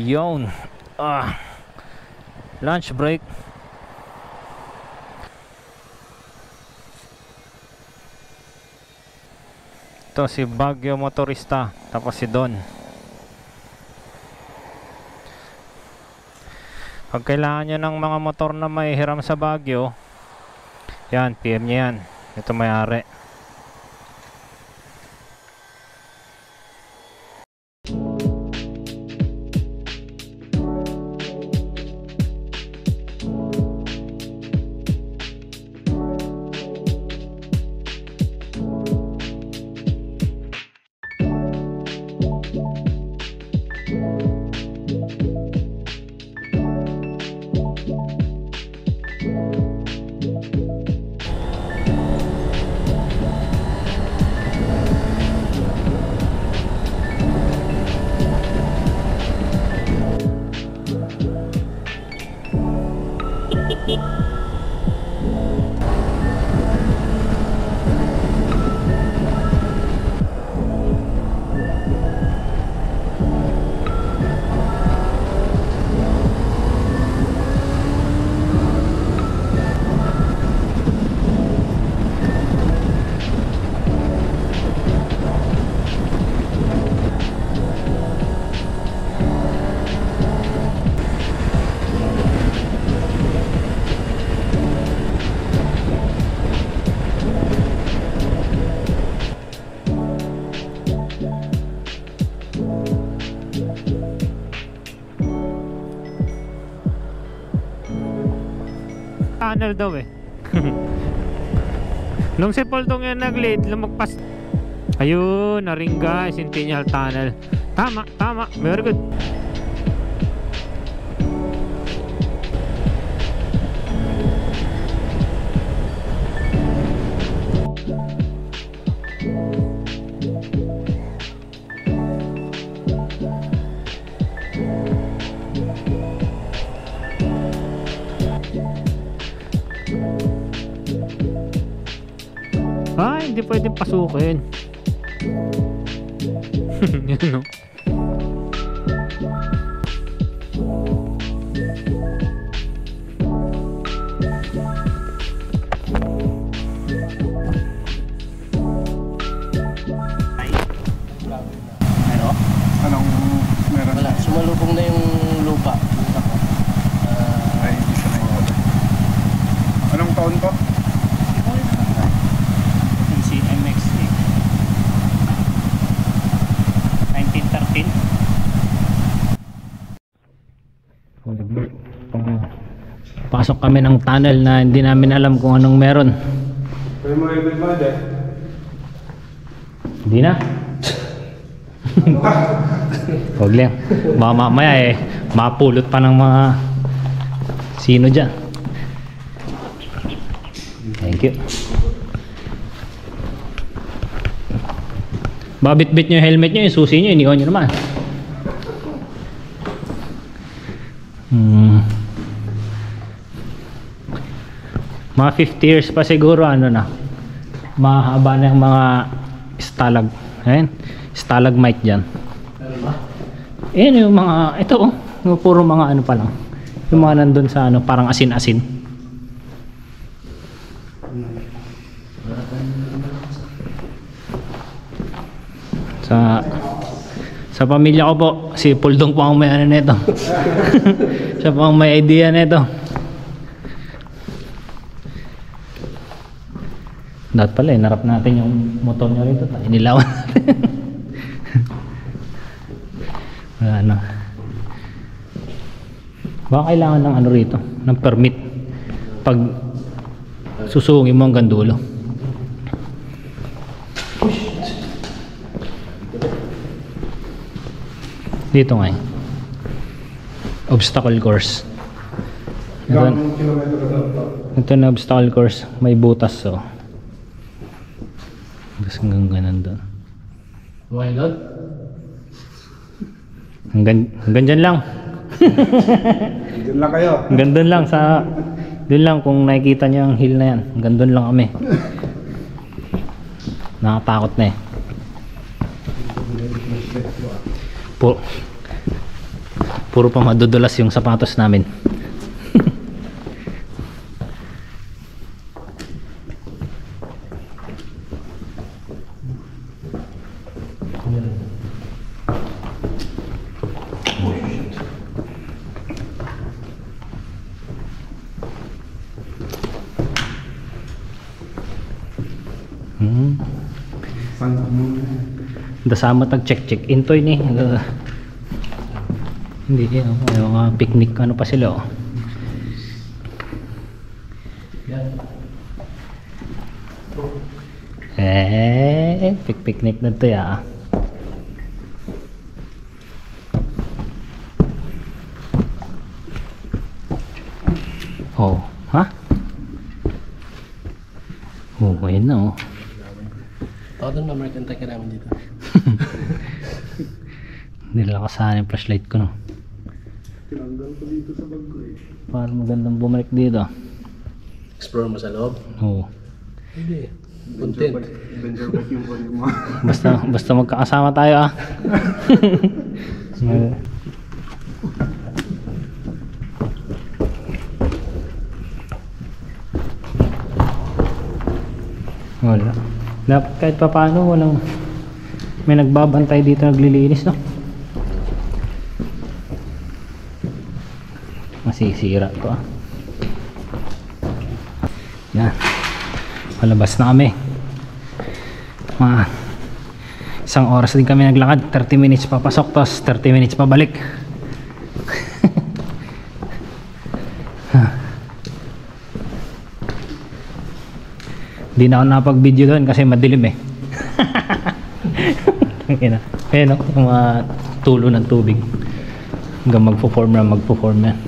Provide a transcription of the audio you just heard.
Yun, lunch break. Ito si Baguio motorista, tapos si Don. Pag kailangan nyo ng mga motor na may hiram sa Baguio, yan, PM nyo yan. Ito may-ari. Tunnel daw eh. Nung si Poldong yan nag-lead, lumagpas. Ayun, Naringa Centennial Tunnel. Tama, tama, very good. Hindi pwedeng pasukin. Yun no. Ano? Anong meron? Wala, sumalubong na yung lupa. Ay, hindi siya na. Anong taon to? MXA 1913. Pasok kami ng tunnel na hindi namin alam kung anong meron. Pwede mo rin ba dyan? Hindi na. Huwag lang. Baka mamaya mapulot pa ng mga sino dyan. Thank you. Babit-bit nyo yung helmet nyo, yung susi nyo, iniwan nyo naman. Mga 50 years pa siguro, ano na, mahaba na yung mga stalagmite dyan. Ayan yung mga, ito yung puro mga ano pa lang, yung mga nandun sa ano, parang asin-asin. Sa pamilya ko po, si Poldong po ang may ano nito. Siya po ang may idea nito. Dapat pala narap natin yung motor nyo rito. Inilawan natin. Wala na. Baka kailangan ng ano rito, ng permit. Pag susungin mo hanggang dulo. Dito nga obstacle course. Ilang kilometro ka daw to? Ito na obstacle course, may butas so. Tapos hanggang ganun doon. Why not? Hanggang dyan lang. Diyan lang kayo. Hanggang doon lang sa doon lang kung nakikita niyo ang hill na yan. Hanggang doon lang kami. Nakatakot na eh. Puro pa madudulas yung sapatos namin. Dasama tag check intoy ni. Hindi yan, may mga picnic ano pa sila oh. Picnic na to ya. Oh, ha? Oh, ayun na oh. Todo na American Tech namin dito. Nilakasahan yung flashlight ko no. Tinanggal ko dito sa bag ko eh. Para magandang bumalik dito. Explore mo sa loob? Oo. Hindi. Content. Adventure bike yung kunin mo. Basta magkakasama tayo ah. Wala. Dapat kahit pa paano walang may nagbabantay dito naglilinis no. Masisira to ah. Yan. Palabas na kami. Mga isang oras din kami naglakad. 30 minutes papasok tapos 30 minutes pabalik. Hindi na ako napag-video doon kasi madilim eh. Ayun o, yung mga tulo ng tubig. Hanggang magpo-form na magpo-form yan.